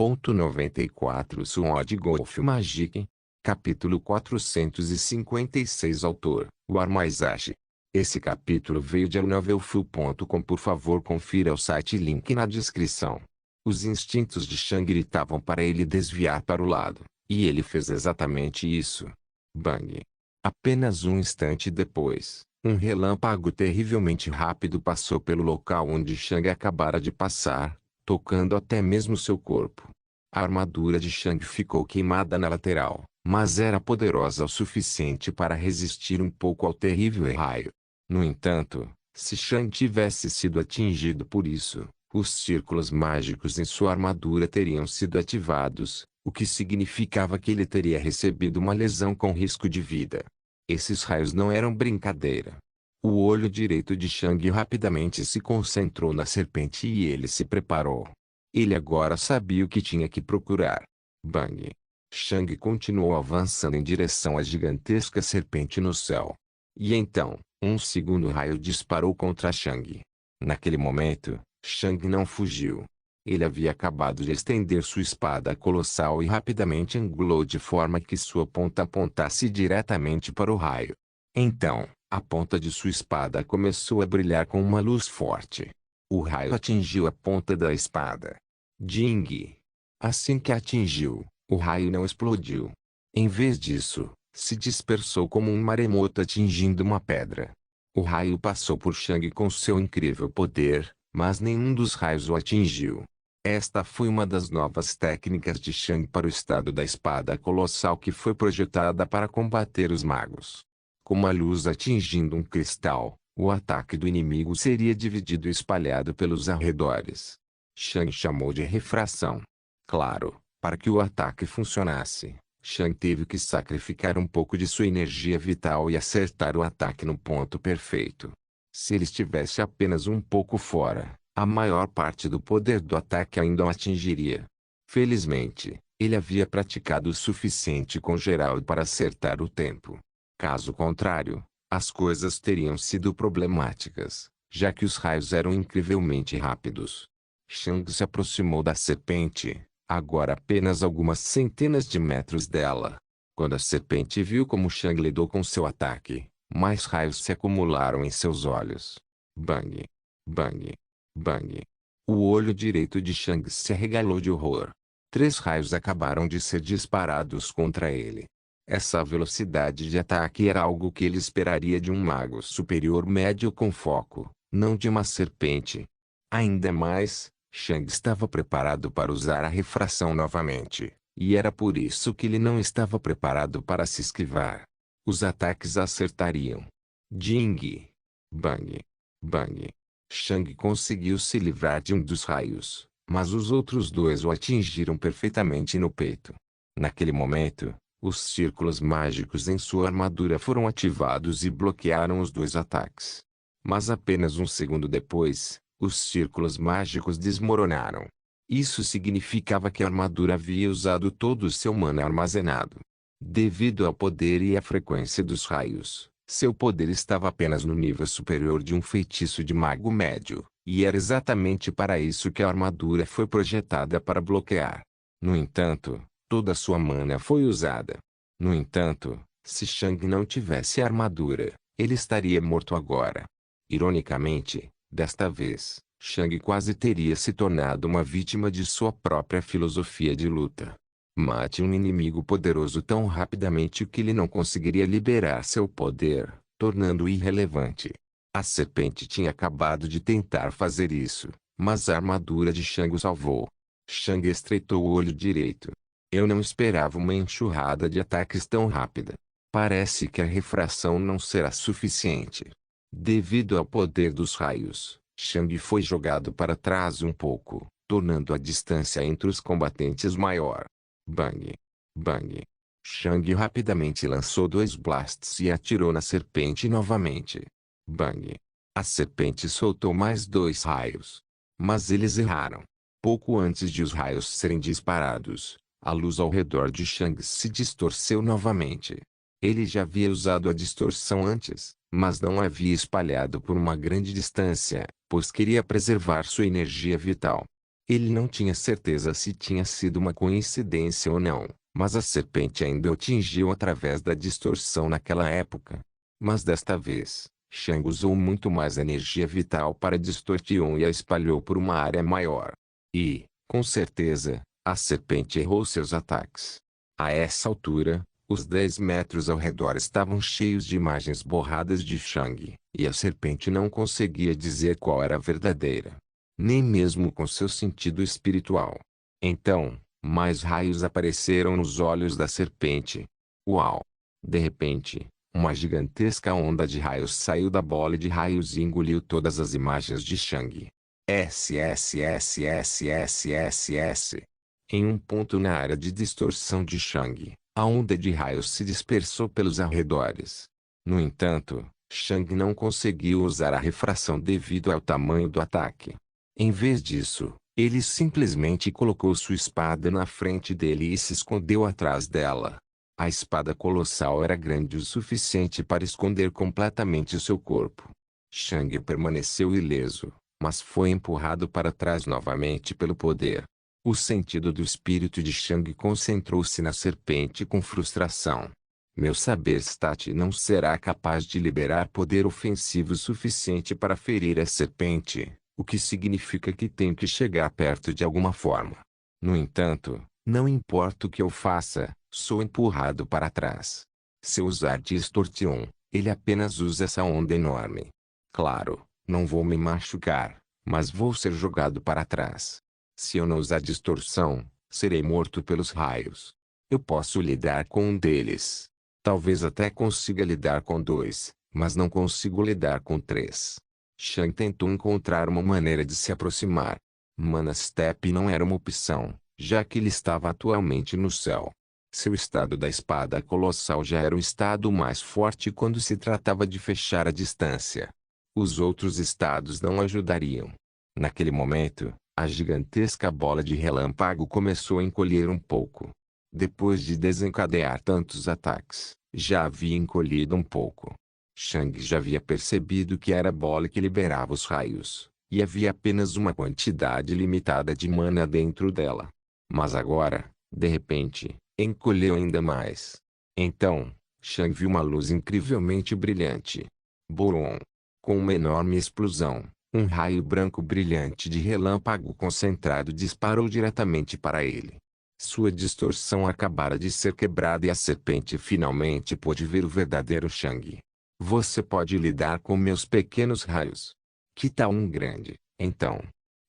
94 Sword Golf Magic. Capítulo 456 Autor, War Maizashi. Esse capítulo veio de novelfu.com. Por favor confira o site, link na descrição. Os instintos de Shang gritavam para ele desviar para o lado, e ele fez exatamente isso. Bang! Apenas um instante depois, um relâmpago terrivelmente rápido passou pelo local onde Shang acabara de passar, tocando até mesmo seu corpo. A armadura de Shang ficou queimada na lateral, mas era poderosa o suficiente para resistir um pouco ao terrível raio. No entanto, se Shang tivesse sido atingido por isso, os círculos mágicos em sua armadura teriam sido ativados, o que significava que ele teria recebido uma lesão com risco de vida. Esses raios não eram brincadeira. O olho direito de Shang rapidamente se concentrou na serpente e ele se preparou. Ele agora sabia o que tinha que procurar. Bang! Shang continuou avançando em direção à gigantesca serpente no céu. E então, um segundo raio disparou contra Shang. Naquele momento, Shang não fugiu. Ele havia acabado de estender sua espada colossal e rapidamente angulou de forma que sua ponta apontasse diretamente para o raio. Então, a ponta de sua espada começou a brilhar com uma luz forte. O raio atingiu a ponta da espada. Ding! Assim que atingiu, o raio não explodiu. Em vez disso, se dispersou como um maremoto atingindo uma pedra. O raio passou por Shang com seu incrível poder, mas nenhum dos raios o atingiu. Esta foi uma das novas técnicas de Shang para o estado da espada colossal que foi projetada para combater os magos. Como a luz atingindo um cristal, o ataque do inimigo seria dividido e espalhado pelos arredores. Shang chamou de refração. Claro, para que o ataque funcionasse, Shang teve que sacrificar um pouco de sua energia vital e acertar o ataque no ponto perfeito. Se ele estivesse apenas um pouco fora, a maior parte do poder do ataque ainda o atingiria. Felizmente, ele havia praticado o suficiente com Gerald para acertar o tempo. Caso contrário, as coisas teriam sido problemáticas, já que os raios eram incrivelmente rápidos. Shang se aproximou da serpente, agora apenas algumas centenas de metros dela. Quando a serpente viu como Shang lidou com seu ataque, mais raios se acumularam em seus olhos. Bang! Bang! Bang! O olho direito de Shang se arregalou de horror. 3 raios acabaram de ser disparados contra ele. Essa velocidade de ataque era algo que ele esperaria de um mago superior médio com foco, não de uma serpente. Ainda mais, Shang estava preparado para usar a refração novamente, e era por isso que ele não estava preparado para se esquivar. Os ataques acertariam. Ding! Bang! Bang! Shang conseguiu se livrar de um dos raios, mas os outros 2 o atingiram perfeitamente no peito. Naquele momento, os círculos mágicos em sua armadura foram ativados e bloquearam os 2 ataques. Mas apenas um segundo depois, os círculos mágicos desmoronaram. Isso significava que a armadura havia usado todo o seu mana armazenado. Devido ao poder e à frequência dos raios, seu poder estava apenas no nível superior de um feitiço de mago médio, e era exatamente para isso que a armadura foi projetada para bloquear. No entanto, toda sua mana foi usada. No entanto, se Shang não tivesse a armadura, ele estaria morto agora. Ironicamente, desta vez, Shang quase teria se tornado uma vítima de sua própria filosofia de luta. Mate um inimigo poderoso tão rapidamente que ele não conseguiria liberar seu poder, tornando-o irrelevante. A serpente tinha acabado de tentar fazer isso, mas a armadura de Shang o salvou. Shang estreitou o olho direito. Eu não esperava uma enxurrada de ataques tão rápida. Parece que a refração não será suficiente. Devido ao poder dos raios, Shang foi jogado para trás um pouco, tornando a distância entre os combatentes maior. Bang! Bang! Shang rapidamente lançou 2 blasts e atirou na serpente novamente. Bang! A serpente soltou mais 2 raios. Mas eles erraram. Pouco antes de os raios serem disparados, a luz ao redor de Shang se distorceu novamente. Ele já havia usado a distorção antes, mas não a havia espalhado por uma grande distância, pois queria preservar sua energia vital. Ele não tinha certeza se tinha sido uma coincidência ou não, mas a serpente ainda o atingiu através da distorção naquela época. Mas desta vez, Shang usou muito mais energia vital para distorção e a espalhou por uma área maior. E, com certeza, a serpente errou seus ataques. A essa altura, os 10 metros ao redor estavam cheios de imagens borradas de Shang, e a serpente não conseguia dizer qual era a verdadeira. Nem mesmo com seu sentido espiritual. Então, mais raios apareceram nos olhos da serpente. Uau! De repente, uma gigantesca onda de raios saiu da bola de raios e engoliu todas as imagens de Shang. SSSSSSS. Em um ponto na área de distorção de Shang, a onda de raios se dispersou pelos arredores. No entanto, Shang não conseguiu usar a refração devido ao tamanho do ataque. Em vez disso, ele simplesmente colocou sua espada na frente dele e se escondeu atrás dela. A espada colossal era grande o suficiente para esconder completamente seu corpo. Shang permaneceu ileso, mas foi empurrado para trás novamente pelo poder. O sentido do espírito de Shang concentrou-se na serpente com frustração. Meu saber Stat não será capaz de liberar poder ofensivo suficiente para ferir a serpente, o que significa que tenho que chegar perto de alguma forma. No entanto, não importa o que eu faça, sou empurrado para trás. Se eu usar distorção, ele apenas usa essa onda enorme. Claro, não vou me machucar, mas vou ser jogado para trás. Se eu não usar distorção, serei morto pelos raios. Eu posso lidar com um deles. Talvez até consiga lidar com 2, mas não consigo lidar com 3. Shang tentou encontrar uma maneira de se aproximar. Mana Step não era uma opção, já que ele estava atualmente no céu. Seu estado da espada colossal já era o estado mais forte quando se tratava de fechar a distância. Os outros estados não ajudariam. Naquele momento, a gigantesca bola de relâmpago começou a encolher um pouco. Depois de desencadear tantos ataques, já havia encolhido um pouco. Shang já havia percebido que era a bola que liberava os raios, e havia apenas uma quantidade limitada de mana dentro dela. Mas agora, de repente, encolheu ainda mais. Então, Shang viu uma luz incrivelmente brilhante. Boom! Com uma enorme explosão, um raio branco brilhante de relâmpago concentrado disparou diretamente para ele. Sua distorção acabara de ser quebrada e a serpente finalmente pôde ver o verdadeiro Shang. Você pode lidar com meus pequenos raios. Que tal um grande, então?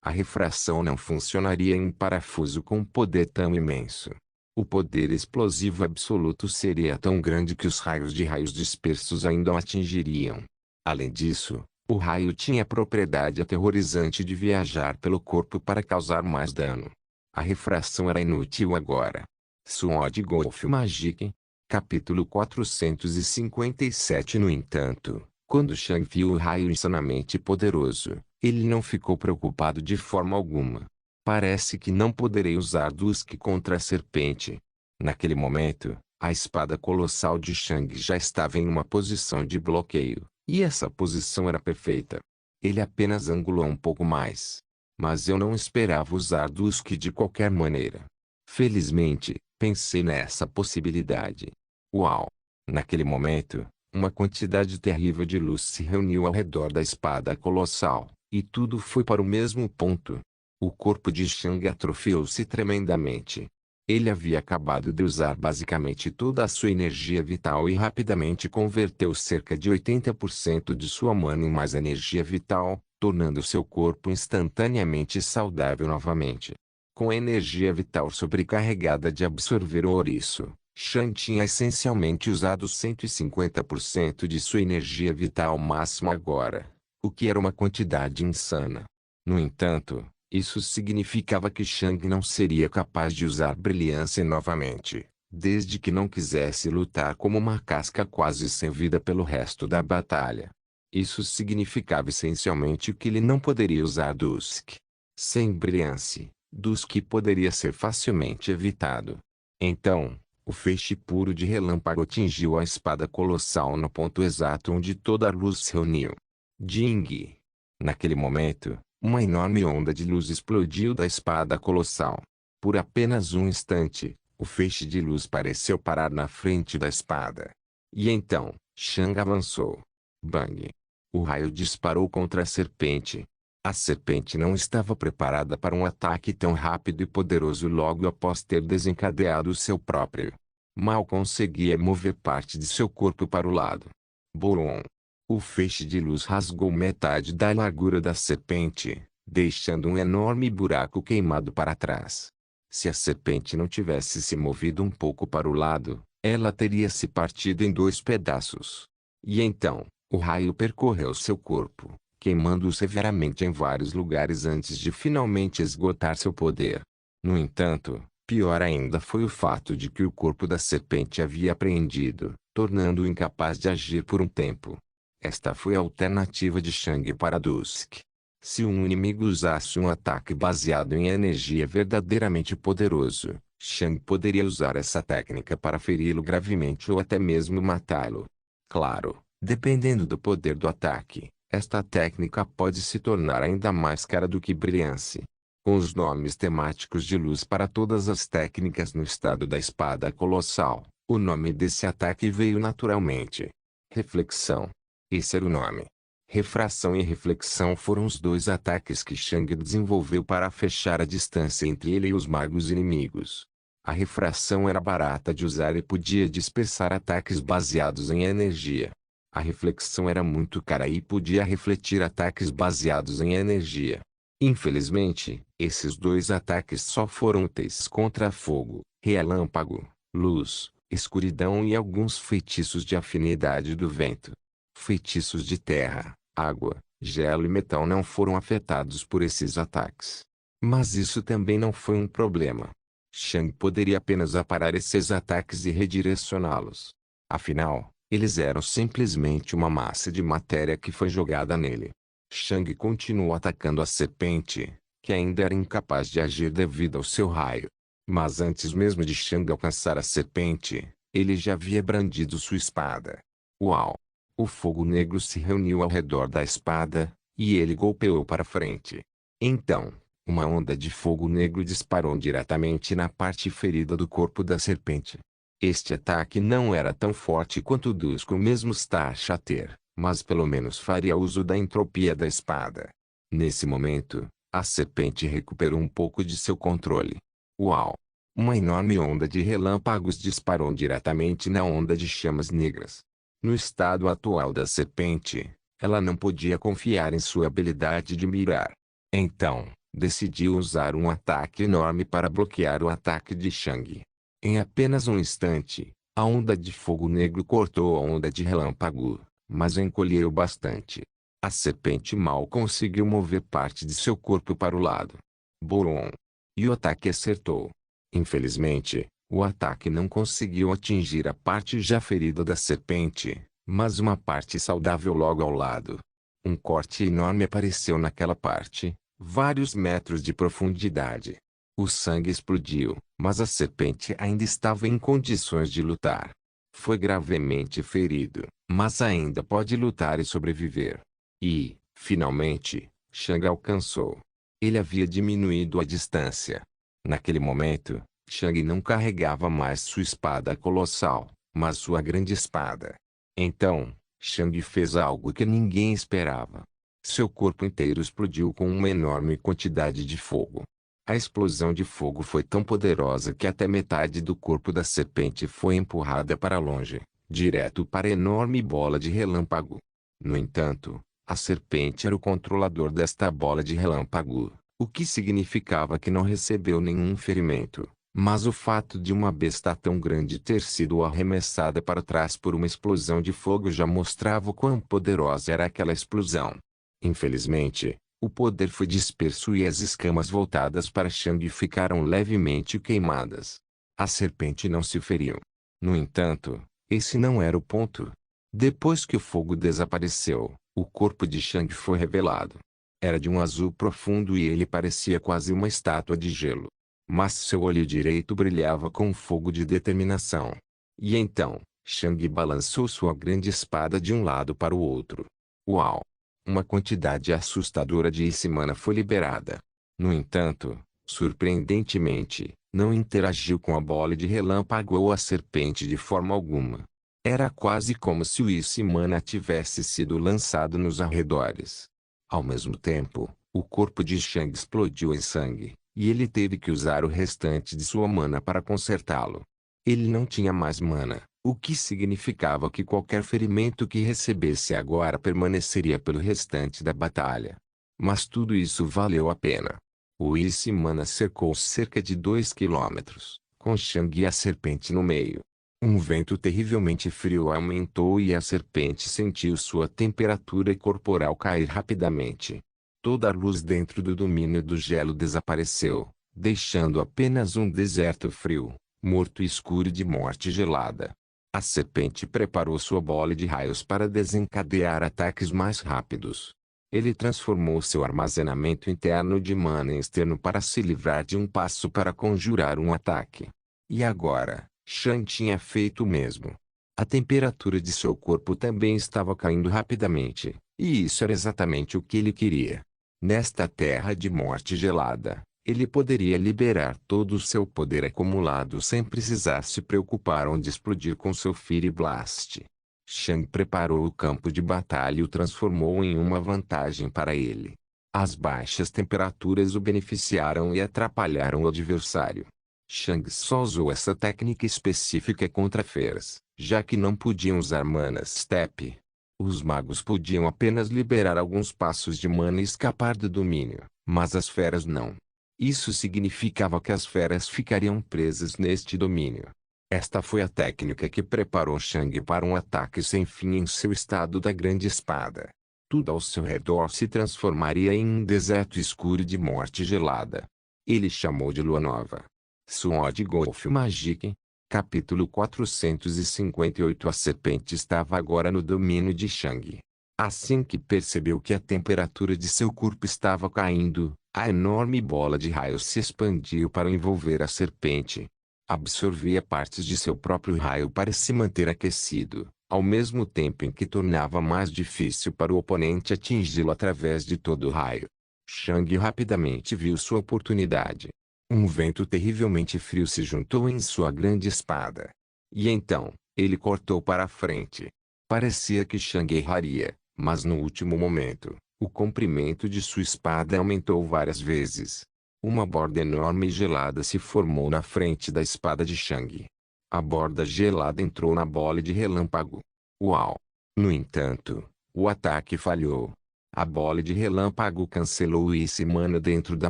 A refração não funcionaria em um parafuso com um poder tão imenso. O poder explosivo absoluto seria tão grande que os raios de raios dispersos ainda o atingiriam. Além disso, o raio tinha a propriedade aterrorizante de viajar pelo corpo para causar mais dano. A refração era inútil agora. Sword Golf Magic. Capítulo 457. No entanto, quando Shang viu o raio insanamente poderoso, ele não ficou preocupado de forma alguma. Parece que não poderei usar Dusk contra a serpente. Naquele momento, a espada colossal de Shang já estava em uma posição de bloqueio, e essa posição era perfeita. Ele apenas angulou um pouco mais. Mas eu não esperava usar Dusk de qualquer maneira. Felizmente, pensei nessa possibilidade. Uau! Naquele momento, uma quantidade terrível de luz se reuniu ao redor da espada colossal, e tudo foi para o mesmo ponto. O corpo de Shang atrofiou-se tremendamente. Ele havia acabado de usar basicamente toda a sua energia vital e rapidamente converteu cerca de 80% de sua mana em mais energia vital, tornando seu corpo instantaneamente saudável novamente. Com a energia vital sobrecarregada de absorver o ouriço, Shang tinha essencialmente usado 150% de sua energia vital máxima agora, o que era uma quantidade insana. No entanto, isso significava que Shang não seria capaz de usar brilhância novamente, desde que não quisesse lutar como uma casca quase sem vida pelo resto da batalha. Isso significava essencialmente que ele não poderia usar Dusk. Sem brilhância, Dusk poderia ser facilmente evitado. Então, o feixe puro de relâmpago atingiu a espada colossal no ponto exato onde toda a luz se reuniu. Ding! Naquele momento, Uma enorme onda de luz explodiu da espada colossal. Por apenas um instante, o feixe de luz pareceu parar na frente da espada. E então, Shang avançou. Bang! O raio disparou contra a serpente. A serpente não estava preparada para um ataque tão rápido e poderoso logo após ter desencadeado o seu próprio. Mal conseguia mover parte de seu corpo para o lado. Bolon! O feixe de luz rasgou metade da largura da serpente, deixando um enorme buraco queimado para trás. Se a serpente não tivesse se movido um pouco para o lado, ela teria se partido em dois pedaços. E então, o raio percorreu seu corpo, queimando-o severamente em vários lugares antes de finalmente esgotar seu poder. No entanto, pior ainda foi o fato de que o corpo da serpente havia apreendido, tornando-o incapaz de agir por um tempo. Esta foi a alternativa de Shang para Dusk. Se um inimigo usasse um ataque baseado em energia verdadeiramente poderoso, Shang poderia usar essa técnica para feri-lo gravemente ou até mesmo matá-lo. Claro, dependendo do poder do ataque, esta técnica pode se tornar ainda mais cara do que brilhante. Com os nomes temáticos de luz para todas as técnicas no estado da espada colossal, o nome desse ataque veio naturalmente. Reflexão. Esse era o nome. Refração e reflexão foram os dois ataques que Shang desenvolveu para fechar a distância entre ele e os magos inimigos. A refração era barata de usar e podia dispersar ataques baseados em energia. A reflexão era muito cara e podia refletir ataques baseados em energia. Infelizmente, esses dois ataques só foram úteis contra fogo, relâmpago, luz, escuridão e alguns feitiços de afinidade do vento. Feitiços de terra, água, gelo e metal não foram afetados por esses ataques. Mas isso também não foi um problema. Shang poderia apenas aparar esses ataques e redirecioná-los. Afinal, eles eram simplesmente uma massa de matéria que foi jogada nele. Shang continuou atacando a serpente, que ainda era incapaz de agir devido ao seu raio. Mas antes mesmo de Shang alcançar a serpente, ele já havia brandido sua espada. Uau! O fogo negro se reuniu ao redor da espada, e ele golpeou para frente. Então, uma onda de fogo negro disparou diretamente na parte ferida do corpo da serpente. Este ataque não era tão forte quanto o dos mesmo Star ter, mas pelo menos faria uso da entropia da espada. Nesse momento, a serpente recuperou um pouco de seu controle. Uau! Uma enorme onda de relâmpagos disparou diretamente na onda de chamas negras. No estado atual da serpente, ela não podia confiar em sua habilidade de mirar. Então, decidiu usar um ataque enorme para bloquear o ataque de Shang. Em apenas um instante, a onda de fogo negro cortou a onda de relâmpago, mas encolheu bastante. A serpente mal conseguiu mover parte de seu corpo para o lado. Bolon! E o ataque acertou. Infelizmente, o ataque não conseguiu atingir a parte já ferida da serpente, mas uma parte saudável logo ao lado. Um corte enorme apareceu naquela parte, vários metros de profundidade. O sangue explodiu, mas a serpente ainda estava em condições de lutar. Foi gravemente ferido, mas ainda pode lutar e sobreviver. E, finalmente, Shang alcançou. Ele havia diminuído a distância. Naquele momento, Shang não carregava mais sua espada colossal, mas sua grande espada. Então, Shang fez algo que ninguém esperava. Seu corpo inteiro explodiu com uma enorme quantidade de fogo. A explosão de fogo foi tão poderosa que até metade do corpo da serpente foi empurrada para longe, direto para a enorme bola de relâmpago. No entanto, a serpente era o controlador desta bola de relâmpago, o que significava que não recebeu nenhum ferimento. Mas o fato de uma besta tão grande ter sido arremessada para trás por uma explosão de fogo já mostrava o quão poderosa era aquela explosão. Infelizmente, o poder foi disperso e as escamas voltadas para Shang ficaram levemente queimadas. A serpente não se feriu. No entanto, esse não era o ponto. Depois que o fogo desapareceu, o corpo de Shang foi revelado. Era de um azul profundo e ele parecia quase uma estátua de gelo. Mas seu olho direito brilhava com fogo de determinação. E então, Shang balançou sua grande espada de um lado para o outro. Uau! Uma quantidade assustadora de Icimana foi liberada. No entanto, surpreendentemente, não interagiu com a bola de relâmpago ou a serpente de forma alguma. Era quase como se o Icimana tivesse sido lançado nos arredores. Ao mesmo tempo, o corpo de Shang explodiu em sangue, e ele teve que usar o restante de sua mana para consertá-lo. Ele não tinha mais mana, o que significava que qualquer ferimento que recebesse agora permaneceria pelo restante da batalha. Mas tudo isso valeu a pena. O Icimana cercou cerca de 2 quilômetros, com Shang e a serpente no meio. Um vento terrivelmente frio aumentou e a serpente sentiu sua temperatura corporal cair rapidamente. Toda a luz dentro do domínio do gelo desapareceu, deixando apenas um deserto frio, morto e escuro de morte gelada. A serpente preparou sua bola de raios para desencadear ataques mais rápidos. Ele transformou seu armazenamento interno de mana em externo para se livrar de um passo para conjurar um ataque. E agora, Shang tinha feito o mesmo. A temperatura de seu corpo também estava caindo rapidamente, e isso era exatamente o que ele queria. Nesta terra de morte gelada, ele poderia liberar todo o seu poder acumulado sem precisar se preocupar onde explodir com seu Fury Blast. Shang preparou o campo de batalha e o transformou em uma vantagem para ele. As baixas temperaturas o beneficiaram e atrapalharam o adversário. Shang só usou essa técnica específica contra feras, já que não podiam usar mana step. Os magos podiam apenas liberar alguns passos de mana e escapar do domínio, mas as feras não. Isso significava que as feras ficariam presas neste domínio. Esta foi a técnica que preparou Shang para um ataque sem fim em seu estado da grande espada. Tudo ao seu redor se transformaria em um deserto escuro de morte gelada. Ele chamou de Lua Nova. Sword Golf Magic. Capítulo 458. A serpente estava agora no domínio de Shang. Assim que percebeu que a temperatura de seu corpo estava caindo, a enorme bola de raios se expandiu para envolver a serpente. Absorvia partes de seu próprio raio para se manter aquecido, ao mesmo tempo em que tornava mais difícil para o oponente atingi-lo através de todo o raio. Shang rapidamente viu sua oportunidade. Um vento terrivelmente frio se juntou em sua grande espada. E então, ele cortou para a frente. Parecia que Shang erraria, mas no último momento, o comprimento de sua espada aumentou várias vezes. Uma borda enorme e gelada se formou na frente da espada de Shang. A borda gelada entrou na bola de relâmpago. Uau! No entanto, o ataque falhou. A bola de relâmpago cancelou o Icimana dentro da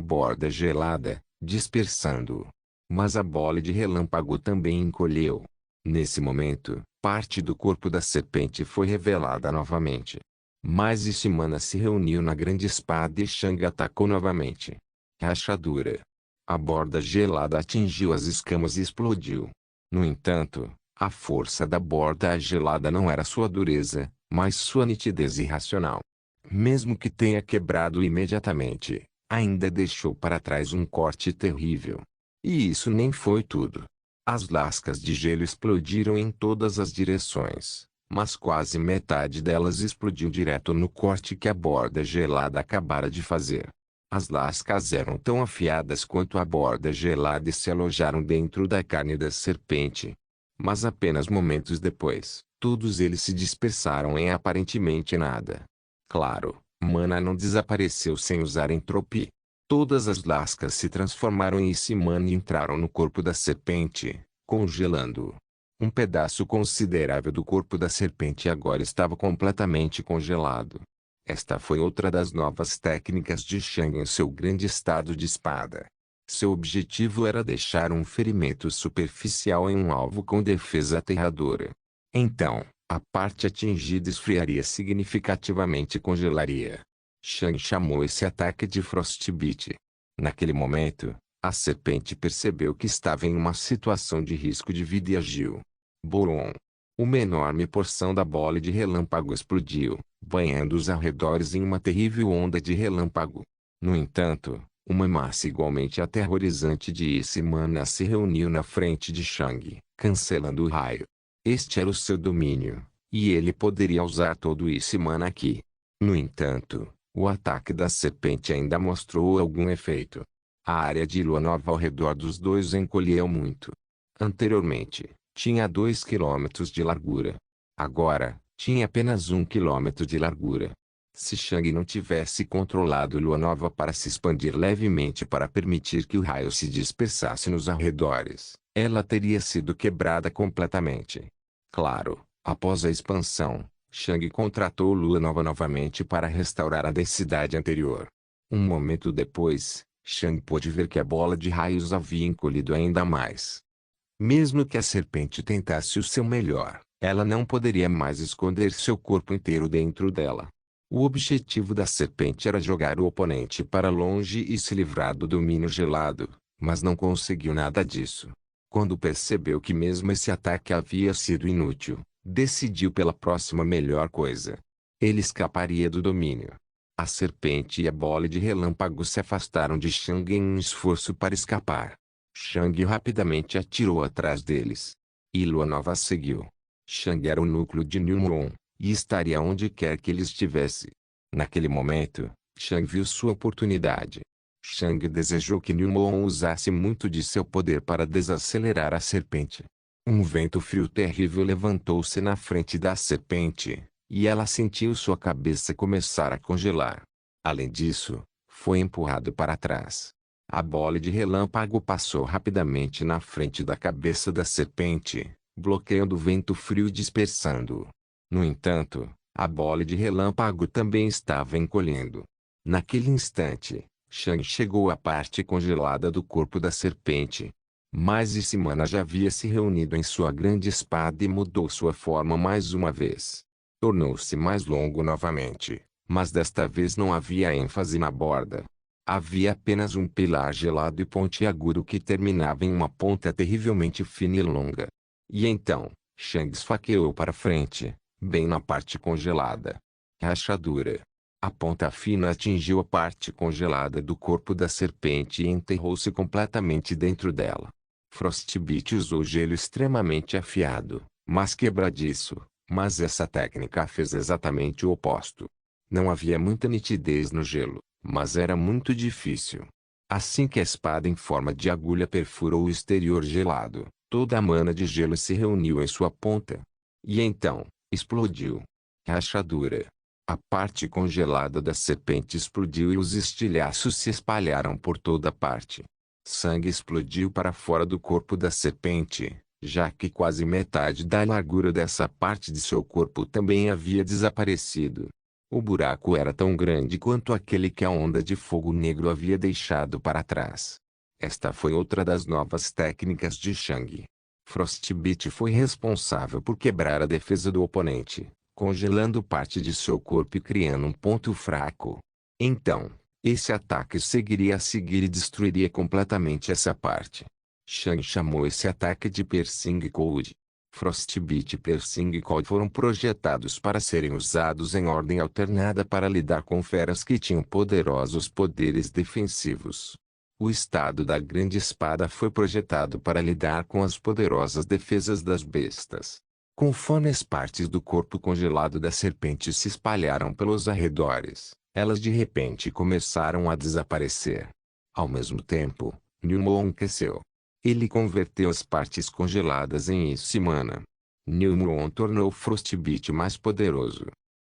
borda gelada, dispersando-o. Mas a bola de relâmpago também encolheu. Nesse momento, parte do corpo da serpente foi revelada novamente. Mas Icimana se reuniu na grande espada e Shang atacou novamente. Rachadura. A borda gelada atingiu as escamas e explodiu. No entanto, a força da borda gelada não era sua dureza, mas sua nitidez irracional. Mesmo que tenha quebrado imediatamente, ainda deixou para trás um corte terrível. E isso nem foi tudo. As lascas de gelo explodiram em todas as direções, mas quase metade delas explodiu direto no corte que a borda gelada acabara de fazer. As lascas eram tão afiadas quanto a borda gelada e se alojaram dentro da carne da serpente. Mas apenas momentos depois, todos eles se dispersaram em aparentemente nada. Claro, mana não desapareceu sem usar entropia. Todas as lascas se transformaram em Icimana e entraram no corpo da serpente, congelando-o. Um pedaço considerável do corpo da serpente agora estava completamente congelado. Esta foi outra das novas técnicas de Shang em seu grande estado de espada. Seu objetivo era deixar um ferimento superficial em um alvo com defesa aterradora. Então, a parte atingida esfriaria significativamente e congelaria. Shang chamou esse ataque de Frostbite. Naquele momento, a serpente percebeu que estava em uma situação de risco de vida e agiu. Bolon. Uma enorme porção da bola de relâmpago explodiu, banhando os arredores em uma terrível onda de relâmpago. No entanto, uma massa igualmente aterrorizante de Icimana se reuniu na frente de Shang, cancelando o raio. Este era o seu domínio, e ele poderia usar todo o Icimana aqui. No entanto, o ataque da serpente ainda mostrou algum efeito. A área de lua nova ao redor dos dois encolheu muito. Anteriormente, tinha 2 quilômetros de largura. Agora, tinha apenas 1 quilômetro de largura. Se Chang não tivesse controlado lua nova para se expandir levemente para permitir que o raio se dispersasse nos arredores, ela teria sido quebrada completamente. Claro, após a expansão, Chang contratou lua nova novamente para restaurar a densidade anterior. Um momento depois, Chang pôde ver que a bola de raios havia encolhido ainda mais. Mesmo que a serpente tentasse o seu melhor, ela não poderia mais esconder seu corpo inteiro dentro dela. O objetivo da serpente era jogar o oponente para longe e se livrar do domínio gelado, mas não conseguiu nada disso. Quando percebeu que mesmo esse ataque havia sido inútil, decidiu pela próxima melhor coisa. Ele escaparia do domínio. A serpente e a bola de relâmpago se afastaram de Chang em um esforço para escapar. Chang rapidamente atirou atrás deles. E lua nova seguiu. Chang era o núcleo de Newmon, e estaria onde quer que ele estivesse. Naquele momento, Chang viu sua oportunidade. Chang desejou que Newmon usasse muito de seu poder para desacelerar a serpente. Um vento frio terrível levantou-se na frente da serpente, e ela sentiu sua cabeça começar a congelar. Além disso, foi empurrado para trás. A bola de relâmpago passou rapidamente na frente da cabeça da serpente, bloqueando o vento frio e dispersando-o. No entanto, a bola de relâmpago também estava encolhendo. Naquele instante, Chang chegou à parte congelada do corpo da serpente. Mais de semana já havia se reunido em sua grande espada e mudou sua forma mais uma vez. Tornou-se mais longo novamente, mas desta vez não havia ênfase na borda. Havia apenas um pilar gelado e pontiagudo que terminava em uma ponta terrivelmente fina e longa. E então, Chang esfaqueou para frente, bem na parte congelada. Rachadura. A ponta fina atingiu a parte congelada do corpo da serpente e enterrou-se completamente dentro dela. Frostbite usou gelo extremamente afiado, mas quebradiço, mas essa técnica fez exatamente o oposto. Não havia muita nitidez no gelo, mas era muito difícil. Assim que a espada em forma de agulha perfurou o exterior gelado, toda a mana de gelo se reuniu em sua ponta. E então, explodiu. Rachadura. A parte congelada da serpente explodiu e os estilhaços se espalharam por toda parte. Sangue explodiu para fora do corpo da serpente, já que quase metade da largura dessa parte de seu corpo também havia desaparecido. O buraco era tão grande quanto aquele que a onda de fogo negro havia deixado para trás. Esta foi outra das novas técnicas de Chang. Frostbite foi responsável por quebrar a defesa do oponente, congelando parte de seu corpo e criando um ponto fraco. Então, esse ataque seguiria a seguir e destruiria completamente essa parte. Chang chamou esse ataque de Piercing Code. Frostbite e Piercing Code foram projetados para serem usados em ordem alternada para lidar com feras que tinham poderosos poderes defensivos. O estado da grande espada foi projetado para lidar com as poderosas defesas das bestas. Conforme as partes do corpo congelado da serpente se espalharam pelos arredores, elas de repente começaram a desaparecer. Ao mesmo tempo, Newmon cresceu. Ele converteu as partes congeladas em Ice Mana. Newmon tornou Frostbite mais poderoso.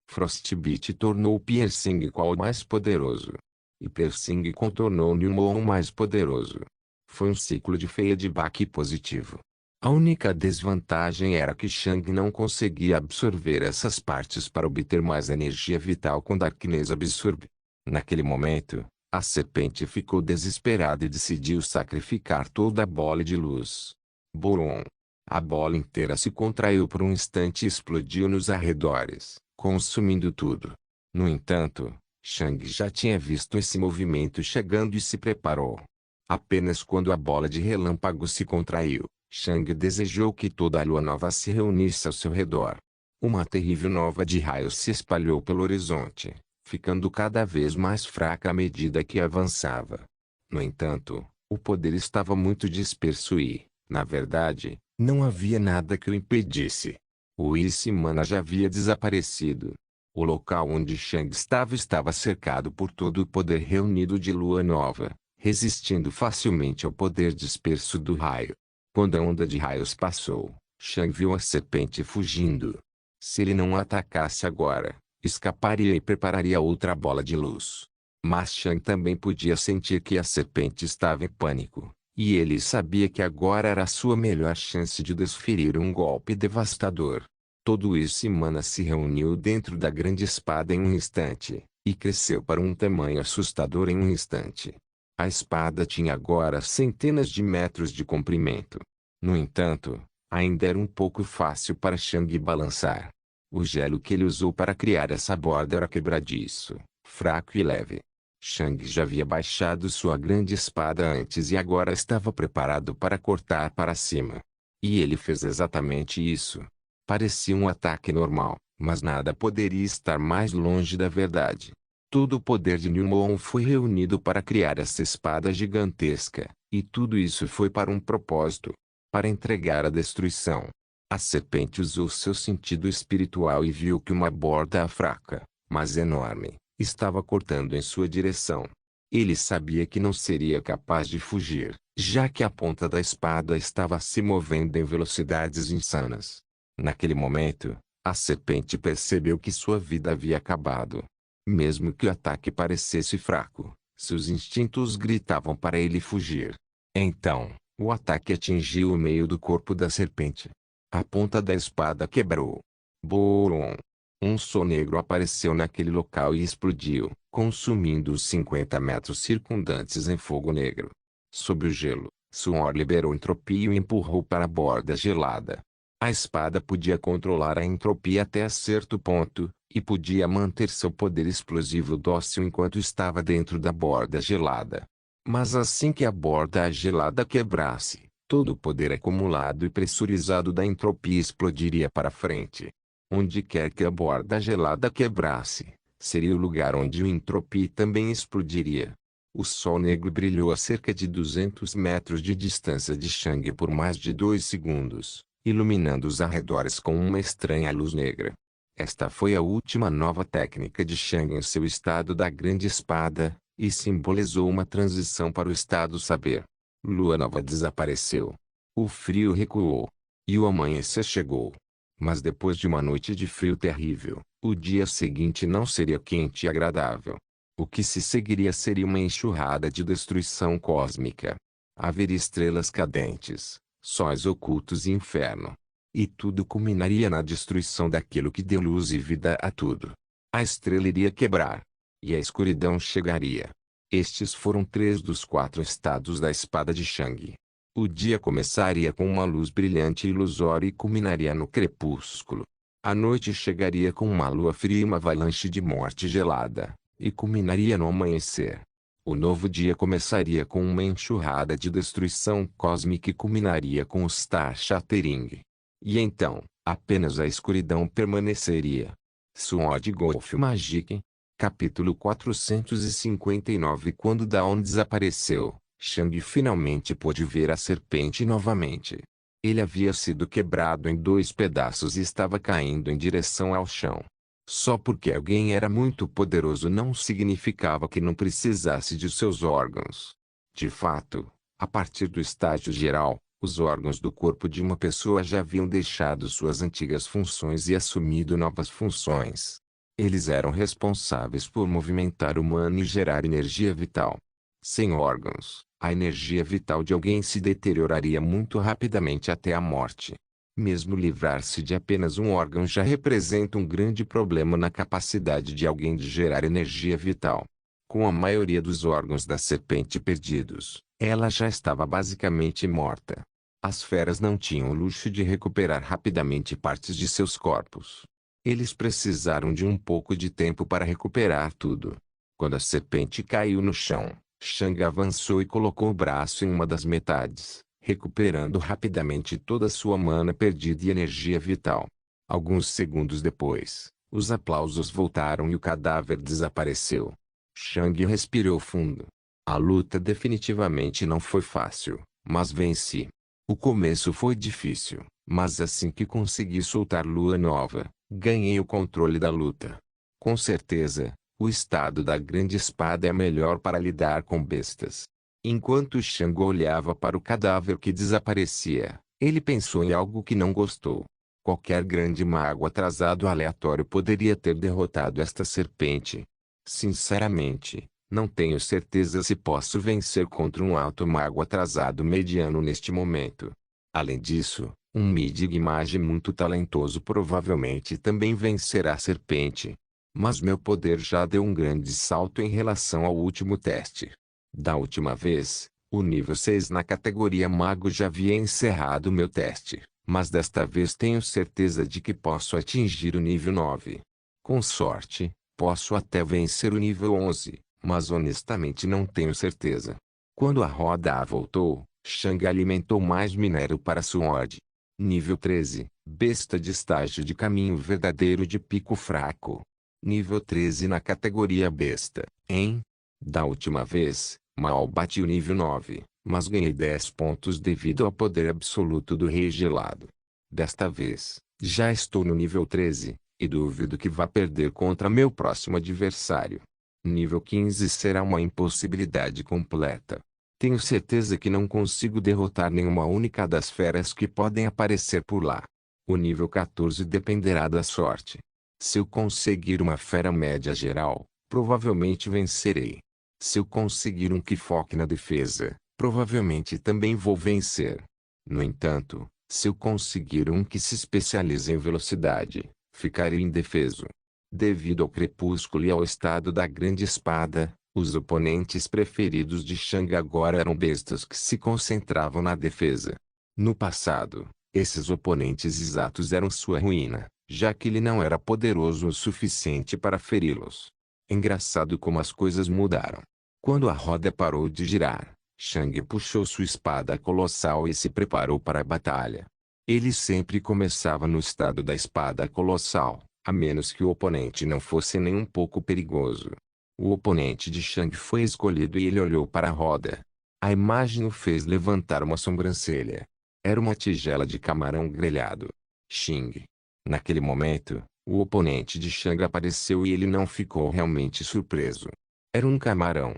Frostbite tornou Piercing Call mais poderoso. E Piercing Call tornou Newmon mais poderoso. Foi um ciclo de feedback positivo. A única desvantagem era que Chang não conseguia absorver essas partes para obter mais energia vital com Darkness Absorb. Naquele momento, a serpente ficou desesperada e decidiu sacrificar toda a bola de luz. Boom! A bola inteira se contraiu por um instante e explodiu nos arredores, consumindo tudo. No entanto, Chang já tinha visto esse movimento chegando e se preparou. Apenas quando a bola de relâmpago se contraiu, Chang desejou que toda a lua nova se reunisse ao seu redor. Uma terrível nova de raios se espalhou pelo horizonte, ficando cada vez mais fraca à medida que avançava. No entanto, o poder estava muito disperso e, na verdade, não havia nada que o impedisse. O Ice Mana já havia desaparecido. O local onde Shang estava cercado por todo o poder reunido de Lua Nova, resistindo facilmente ao poder disperso do raio. Quando a onda de raios passou, Shang viu a serpente fugindo. Se ele não atacasse agora, escaparia e prepararia outra bola de luz. Mas Shang também podia sentir que a serpente estava em pânico, e ele sabia que agora era a sua melhor chance de desferir um golpe devastador. Todo isso Mana se reuniu dentro da grande espada em um instante, e cresceu para um tamanho assustador em um instante. A espada tinha agora centenas de metros de comprimento. No entanto, ainda era um pouco fácil para Shang balançar. O gelo que ele usou para criar essa borda era quebradiço, fraco e leve. Shang já havia baixado sua grande espada antes e agora estava preparado para cortar para cima. E ele fez exatamente isso. Parecia um ataque normal, mas nada poderia estar mais longe da verdade. Todo o poder de Newmon foi reunido para criar essa espada gigantesca, e tudo isso foi para um propósito: para entregar a destruição. A serpente usou seu sentido espiritual e viu que uma borda fraca, mas enorme, estava cortando em sua direção. Ele sabia que não seria capaz de fugir, já que a ponta da espada estava se movendo em velocidades insanas. Naquele momento, a serpente percebeu que sua vida havia acabado. Mesmo que o ataque parecesse fraco, seus instintos gritavam para ele fugir. Então, o ataque atingiu o meio do corpo da serpente. A ponta da espada quebrou. Boom! Um sol negro apareceu naquele local e explodiu, consumindo os 50 metros circundantes em fogo negro. Sob o gelo, suor liberou entropia e o empurrou para a borda gelada. A espada podia controlar a entropia até certo ponto, e podia manter seu poder explosivo dócil enquanto estava dentro da borda gelada. Mas assim que a borda gelada quebrasse, todo o poder acumulado e pressurizado da entropia explodiria para frente. Onde quer que a borda gelada quebrasse, seria o lugar onde a entropia também explodiria. O sol negro brilhou a cerca de 200 metros de distância de Shang por mais de 2 segundos, iluminando os arredores com uma estranha luz negra. Esta foi a última nova técnica de Shang em seu estado da grande espada, e simbolizou uma transição para o estado saber. Lua Nova desapareceu. O frio recuou. E o amanhecer chegou. Mas depois de uma noite de frio terrível, o dia seguinte não seria quente e agradável. O que se seguiria seria uma enxurrada de destruição cósmica. Haveria estrelas cadentes, sóis ocultos e inferno. E tudo culminaria na destruição daquilo que deu luz e vida a tudo. A estrela iria quebrar. E a escuridão chegaria. Estes foram 3 dos 4 estados da espada de Shang. O dia começaria com uma luz brilhante e ilusória e culminaria no crepúsculo. A noite chegaria com uma lua fria e uma avalanche de morte gelada, e culminaria no amanhecer. O novo dia começaria com uma enxurrada de destruição cósmica e culminaria com o Star Shattering. E então, apenas a escuridão permaneceria. Sword Golf Magic. Capítulo 459. Quando Dawn desapareceu, Shang finalmente pôde ver a serpente novamente. Ele havia sido quebrado em 2 pedaços e estava caindo em direção ao chão. Só porque alguém era muito poderoso não significava que não precisasse de seus órgãos. De fato, a partir do estágio geral, os órgãos do corpo de uma pessoa já haviam deixado suas antigas funções e assumido novas funções. Eles eram responsáveis por movimentar o humano e gerar energia vital. Sem órgãos, a energia vital de alguém se deterioraria muito rapidamente até a morte. Mesmo livrar-se de apenas um órgão já representa um grande problema na capacidade de alguém de gerar energia vital. Com a maioria dos órgãos da serpente perdidos, ela já estava basicamente morta. As feras não tinham o luxo de recuperar rapidamente partes de seus corpos. Eles precisaram de um pouco de tempo para recuperar tudo. Quando a serpente caiu no chão, Shang avançou e colocou o braço em uma das metades, recuperando rapidamente toda sua mana perdida e energia vital. Alguns segundos depois, os aplausos voltaram e o cadáver desapareceu. Shang respirou fundo. A luta definitivamente não foi fácil, mas venci. O começo foi difícil, mas assim que consegui soltar Lua Nova, ganhei o controle da luta. Com certeza, o estado da grande espada é melhor para lidar com bestas. Enquanto Shang olhava para o cadáver que desaparecia, ele pensou em algo que não gostou. Qualquer grande mago atrasado aleatório poderia ter derrotado esta serpente. Sinceramente, não tenho certeza se posso vencer contra um alto mago atrasado mediano neste momento. Além disso, um Midig Mage muito talentoso provavelmente também vencerá a serpente. Mas meu poder já deu um grande salto em relação ao último teste. Da última vez, o nível 6 na categoria Mago já havia encerrado meu teste, mas desta vez tenho certeza de que posso atingir o nível 9. Com sorte, posso até vencer o nível 11, mas honestamente não tenho certeza. Quando a roda voltou, Shang alimentou mais minério para Sword. Nível 13, besta de estágio de caminho verdadeiro de pico fraco. Nível 13 na categoria besta, hein? Da última vez, mal bati o nível 9, mas ganhei 10 pontos devido ao poder absoluto do Rei Gelado. Desta vez, já estou no nível 13, e duvido que vá perder contra meu próximo adversário. Nível 15 será uma impossibilidade completa. Tenho certeza que não consigo derrotar nenhuma única das feras que podem aparecer por lá. O nível 14 dependerá da sorte. Se eu conseguir uma fera média geral, provavelmente vencerei. Se eu conseguir um que foque na defesa, provavelmente também vou vencer. No entanto, se eu conseguir um que se especialize em velocidade, ficarei indefeso. Devido ao crepúsculo e ao estado da grande espada, os oponentes preferidos de Shang agora eram bestas que se concentravam na defesa. No passado, esses oponentes exatos eram sua ruína, já que ele não era poderoso o suficiente para feri-los. Engraçado como as coisas mudaram. Quando a roda parou de girar, Shang puxou sua espada colossal e se preparou para a batalha. Ele sempre começava no estado da espada colossal, a menos que o oponente não fosse nem um pouco perigoso. O oponente de Shang foi escolhido e ele olhou para a roda. A imagem o fez levantar uma sobrancelha. Era uma tigela de camarão grelhado. Xing. Naquele momento, o oponente de Shang apareceu e ele não ficou realmente surpreso. Era um camarão.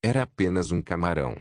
Era apenas um camarão.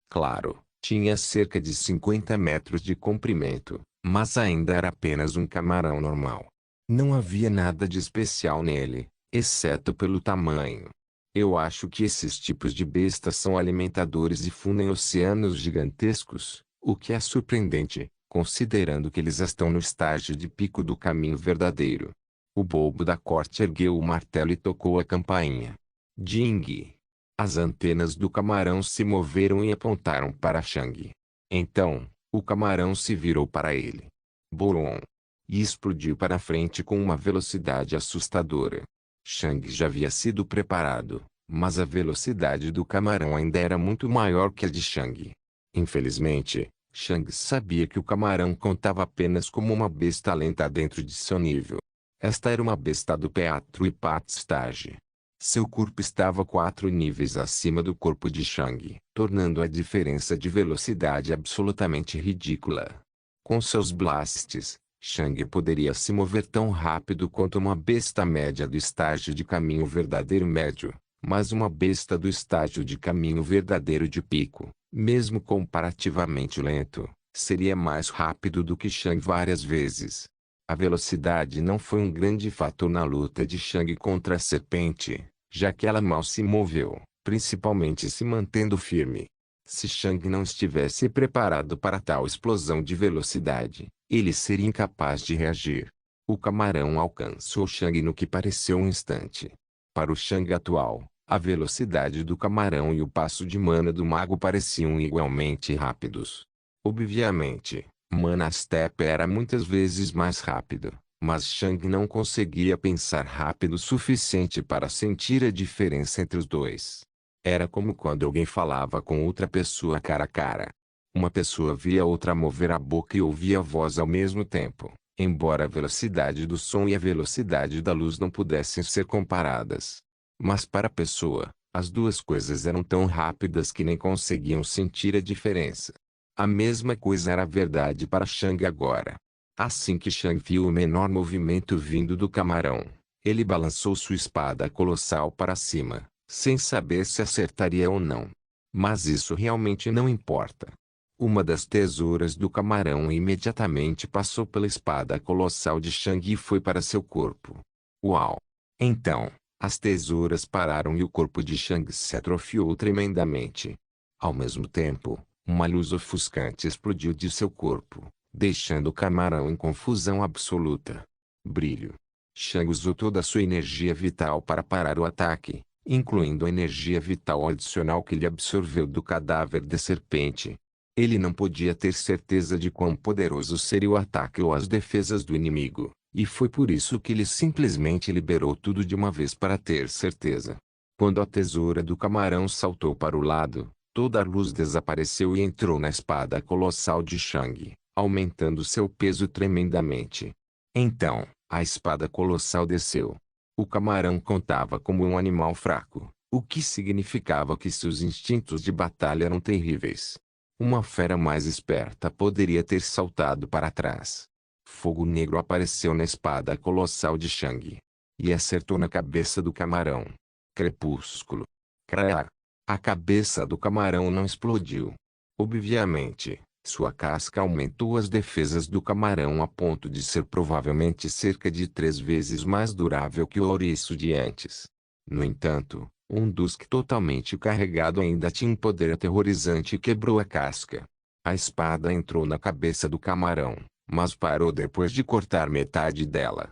Claro, tinha cerca de 50 metros de comprimento, mas ainda era apenas um camarão normal. Não havia nada de especial nele, exceto pelo tamanho. Eu acho que esses tipos de bestas são alimentadores e fundem oceanos gigantescos, o que é surpreendente, considerando que eles estão no estágio de pico do caminho verdadeiro. O bobo da corte ergueu o martelo e tocou a campainha. Ding! As antenas do camarão se moveram e apontaram para Shang. Então, o camarão se virou para ele. Boom! E explodiu para frente com uma velocidade assustadora. Shang já havia sido preparado, mas a velocidade do camarão ainda era muito maior que a de Shang. Infelizmente, Shang sabia que o camarão contava apenas como uma besta lenta dentro de seu nível. Esta era uma besta do Teatro e Pat Stage. Seu corpo estava 4 níveis acima do corpo de Shang, tornando a diferença de velocidade absolutamente ridícula. Com seus blasts, Shang poderia se mover tão rápido quanto uma besta média do estágio de caminho verdadeiro médio, mas uma besta do estágio de caminho verdadeiro de pico, mesmo comparativamente lento, seria mais rápido do que Shang várias vezes. A velocidade não foi um grande fator na luta de Shang contra a serpente, já que ela mal se moveu, principalmente se mantendo firme. Se Shang não estivesse preparado para tal explosão de velocidade, ele seria incapaz de reagir. O camarão alcançou Shang no que pareceu um instante. Para o Shang atual, a velocidade do camarão e o passo de mana do mago pareciam igualmente rápidos. Obviamente, Mana Step era muitas vezes mais rápido, mas Shang não conseguia pensar rápido o suficiente para sentir a diferença entre os dois. Era como quando alguém falava com outra pessoa cara a cara. Uma pessoa via outra mover a boca e ouvia a voz ao mesmo tempo, embora a velocidade do som e a velocidade da luz não pudessem ser comparadas. Mas para a pessoa, as duas coisas eram tão rápidas que nem conseguiam sentir a diferença. A mesma coisa era verdade para Shang agora. Assim que Shang viu o menor movimento vindo do camarão, Ele balançou sua espada colossal para cima, sem saber se acertaria ou não. Mas isso realmente não importa. Uma das tesouras do camarão imediatamente passou pela espada colossal de Shang e foi para seu corpo. Uau! Então, as tesouras pararam e o corpo de Shang se atrofiou tremendamente. Ao mesmo tempo, uma luz ofuscante explodiu de seu corpo, deixando o camarão em confusão absoluta. Brilho. Shang usou toda a sua energia vital para parar o ataque, incluindo a energia vital adicional que ele absorveu do cadáver da serpente. Ele não podia ter certeza de quão poderoso seria o ataque ou as defesas do inimigo, e foi por isso que ele simplesmente liberou tudo de uma vez para ter certeza. Quando a tesoura do camarão saltou para o lado, toda a luz desapareceu e entrou na espada colossal de Shang, aumentando seu peso tremendamente. Então, a espada colossal desceu. O camarão contava como um animal fraco, o que significava que seus instintos de batalha eram terríveis. Uma fera mais esperta poderia ter saltado para trás. Fogo negro apareceu na espada colossal de Shang e acertou na cabeça do camarão. Crepúsculo. Crá. A cabeça do camarão não explodiu. Obviamente, sua casca aumentou as defesas do camarão a ponto de ser provavelmente cerca de 3 vezes mais durável que o ouriço de antes. No entanto, um Dusk totalmente carregado ainda tinha um poder aterrorizante e quebrou a casca. A espada entrou na cabeça do camarão, mas parou depois de cortar metade dela.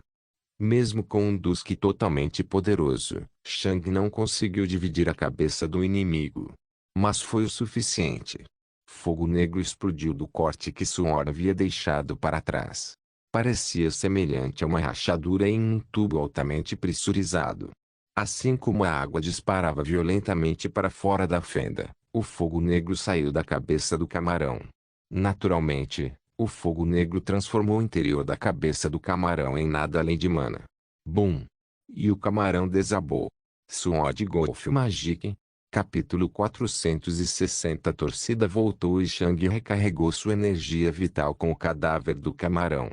Mesmo com um Dusk totalmente poderoso, Shang não conseguiu dividir a cabeça do inimigo. Mas foi o suficiente. Fogo negro explodiu do corte que Suor havia deixado para trás. Parecia semelhante a uma rachadura em um tubo altamente pressurizado. Assim como a água disparava violentamente para fora da fenda, o fogo negro saiu da cabeça do camarão. Naturalmente, o fogo negro transformou o interior da cabeça do camarão em nada além de mana. Bum! E o camarão desabou. Sword Golf Magic. Capítulo 460. A torcida voltou e Shang recarregou sua energia vital com o cadáver do camarão.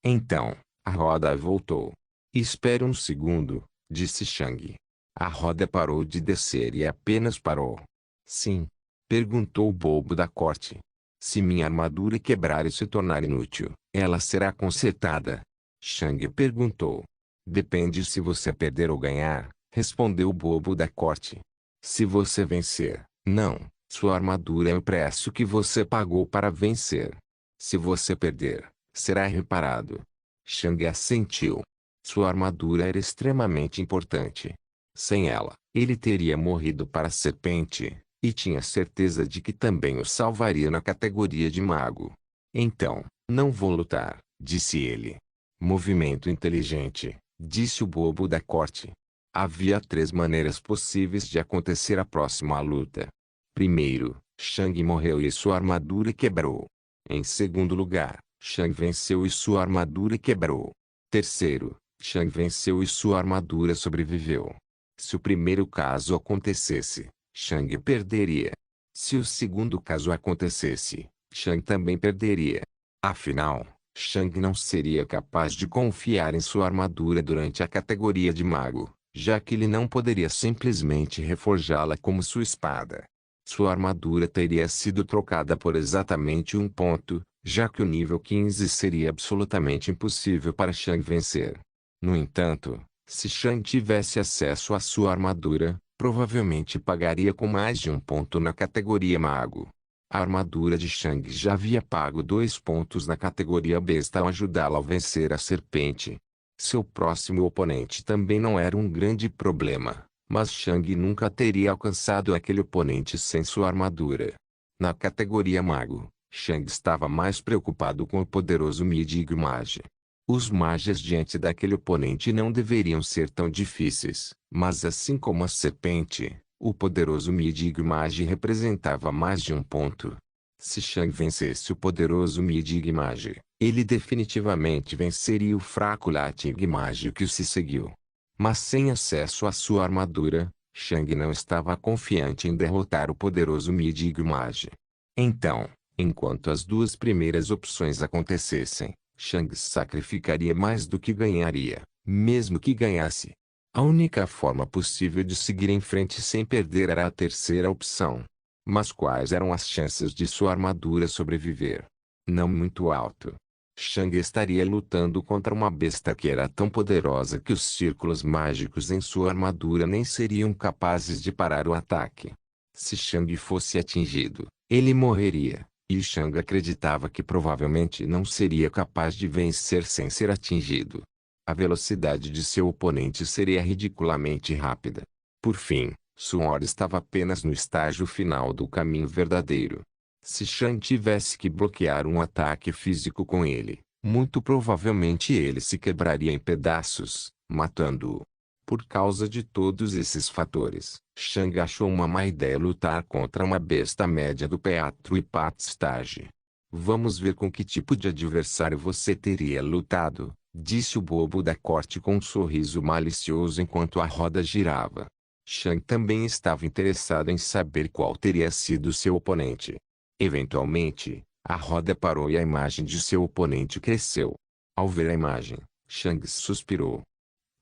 Então, a roda voltou. Espere um segundo, disse Shang. A roda parou de descer e apenas parou. Sim? Perguntou o bobo da corte. Se minha armadura quebrar e se tornar inútil, ela será consertada? Shang perguntou. Depende se você perder ou ganhar, respondeu o bobo da corte. Se você vencer, não, sua armadura é o preço que você pagou para vencer. Se você perder, será reparado. Shang assentiu. Sua armadura era extremamente importante. Sem ela, ele teria morrido para a serpente, e tinha certeza de que também o salvaria na categoria de mago. Então, não vou lutar, disse ele. Movimento inteligente, disse o bobo da corte. Havia 3 maneiras possíveis de acontecer a próxima luta. Primeiro, Shang morreu e sua armadura quebrou. Em segundo lugar, Shang venceu e sua armadura quebrou. Terceiro, Shang venceu e sua armadura sobreviveu. Se o primeiro caso acontecesse, Shang perderia. Se o segundo caso acontecesse, Shang também perderia. Afinal, Shang não seria capaz de confiar em sua armadura durante a categoria de mago, já que ele não poderia simplesmente reforjá-la como sua espada. Sua armadura teria sido trocada por exatamente 1 ponto, já que o nível 15 seria absolutamente impossível para Shang vencer. No entanto, se Shang tivesse acesso à sua armadura, provavelmente pagaria com mais de 1 ponto na categoria mago. A armadura de Shang já havia pago 2 pontos na categoria besta ao ajudá-la a vencer a serpente. Seu próximo oponente também não era um grande problema, mas Shang nunca teria alcançado aquele oponente sem sua armadura. Na categoria mago, Shang estava mais preocupado com o poderoso Midig Mage. Os mages diante daquele oponente não deveriam ser tão difíceis, mas assim como a serpente, o poderoso Midig Mage representava mais de 1 ponto. Se Shang vencesse o poderoso Midig Mage, ele definitivamente venceria o fraco Latig Mage que se seguiu. Mas sem acesso à sua armadura, Shang não estava confiante em derrotar o poderoso Midig Mage. Então, enquanto as 2 primeiras opções acontecessem, Shang sacrificaria mais do que ganharia. mesmo que ganhasse. A única forma possível de seguir em frente sem perder era a terceira opção. Mas quais eram as chances de sua armadura sobreviver? Não muito alto. Shang estaria lutando contra uma besta que era tão poderosa que os círculos mágicos em sua armadura nem seriam capazes de parar o ataque. Se Shang fosse atingido, ele morreria, e Shang acreditava que provavelmente não seria capaz de vencer sem ser atingido. A velocidade de seu oponente seria ridiculamente rápida. Por fim, Suor estava apenas no estágio final do caminho verdadeiro. Se Shang tivesse que bloquear um ataque físico com ele, muito provavelmente ele se quebraria em pedaços, matando-o. Por causa de todos esses fatores, Shang achou uma má ideia lutar contra uma besta média do Teatro Ipat Stage. Vamos ver com que tipo de adversário você teria lutado, disse o bobo da corte com um sorriso malicioso enquanto a roda girava. Shang também estava interessado em saber qual teria sido seu oponente. Eventualmente, a roda parou e a imagem de seu oponente cresceu. Ao ver a imagem, Shang suspirou.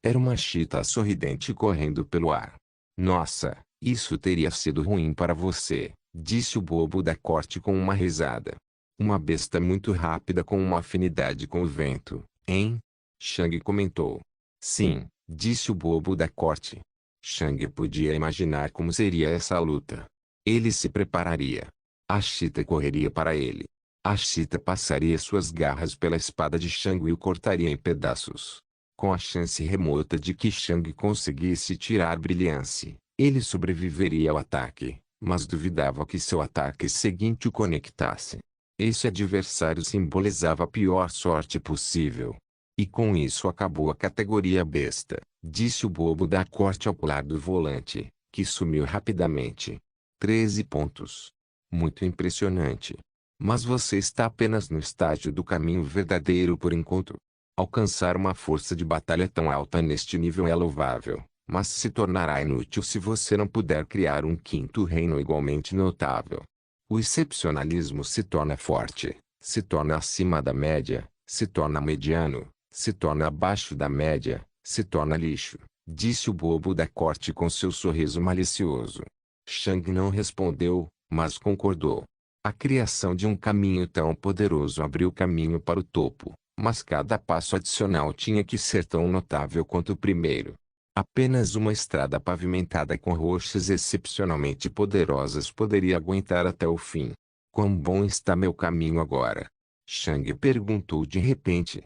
Era uma chita sorridente correndo pelo ar. Nossa, isso teria sido ruim para você, disse o bobo da corte com uma risada. Uma besta muito rápida com uma afinidade com o vento, hein? Shang comentou. Sim, disse o bobo da corte. Shang podia imaginar como seria essa luta. Ele se prepararia. A chita correria para ele. A chita passaria suas garras pela espada de Shang e o cortaria em pedaços. Com a chance remota de que Shang conseguisse tirar brilhância, ele sobreviveria ao ataque, mas duvidava que seu ataque seguinte o conectasse. Esse adversário simbolizava a pior sorte possível. E com isso acabou a categoria besta, disse o bobo da corte ao pular do volante, que sumiu rapidamente. 13 pontos. Muito impressionante. Mas você está apenas no estágio do caminho verdadeiro por enquanto. Alcançar uma força de batalha tão alta neste nível é louvável, mas se tornará inútil se você não puder criar um quinto reino igualmente notável. O excepcionalismo se torna forte, se torna acima da média, se torna mediano, se torna abaixo da média, se torna lixo, disse o bobo da corte com seu sorriso malicioso. Shang não respondeu, mas concordou. A criação de um caminho tão poderoso abriu caminho para o topo, mas cada passo adicional tinha que ser tão notável quanto o primeiro. Apenas uma estrada pavimentada com rochas excepcionalmente poderosas poderia aguentar até o fim. Quão bom está meu caminho agora? Shang perguntou de repente.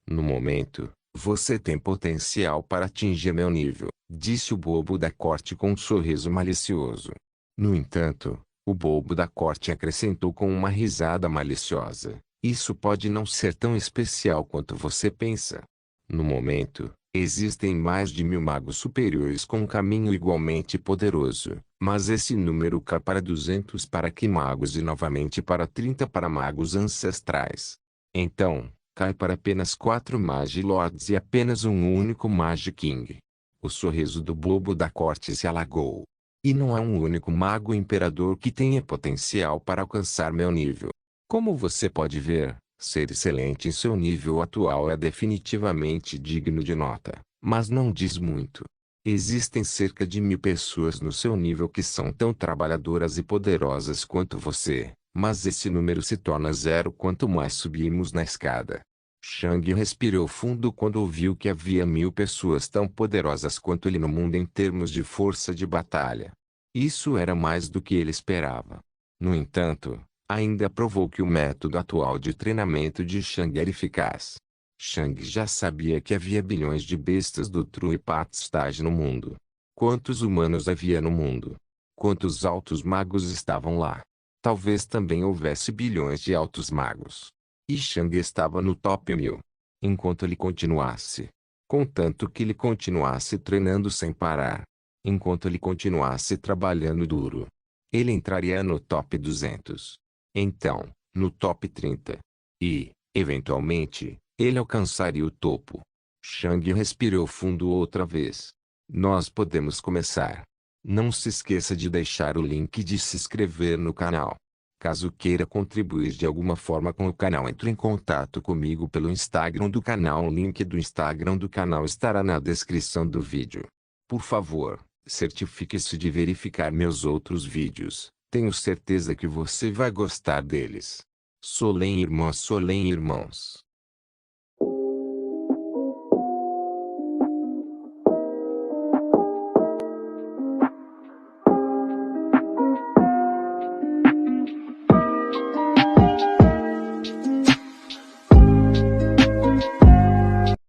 No momento, você tem potencial para atingir meu nível, disse o bobo da corte com um sorriso malicioso. No entanto, o bobo da corte acrescentou com uma risada maliciosa. Isso pode não ser tão especial quanto você pensa. No momento, existem mais de 1000 magos superiores com um caminho igualmente poderoso, mas esse número cai para 200 para magos e novamente para 30 para magos ancestrais. Então, cai para apenas 4 Magi Lords e apenas um único Magi King. O sorriso do bobo da corte se alagou. E não há um único mago imperador que tenha potencial para alcançar meu nível. Como você pode ver, ser excelente em seu nível atual é definitivamente digno de nota, mas não diz muito. Existem cerca de 1000 pessoas no seu nível que são tão trabalhadoras e poderosas quanto você, mas esse número se torna zero quanto mais subimos na escada. Shang respirou fundo quando ouviu que havia 1000 pessoas tão poderosas quanto ele no mundo em termos de força de batalha. Isso era mais do que ele esperava. No entanto, ainda provou que o método atual de treinamento de Shang era eficaz. Shang já sabia que havia bilhões de bestas do True Path Stage no mundo. Quantos humanos havia no mundo? Quantos altos magos estavam lá? Talvez também houvesse bilhões de altos magos. E Shang estava no top 1000. Enquanto ele continuasse. Contanto que ele continuasse treinando sem parar. Enquanto ele continuasse trabalhando duro. Ele entraria no top 200. Então, no top 30. E, eventualmente, ele alcançaria o topo. Shang respirou fundo outra vez. Nós podemos começar. Não se esqueça de deixar o link de se inscrever no canal. Caso queira contribuir de alguma forma com o canal, entre em contato comigo pelo Instagram do canal. O link do Instagram do canal estará na descrição do vídeo. Por favor, certifique-se de verificar meus outros vídeos. Tenho certeza que você vai gostar deles. Solém irmãos.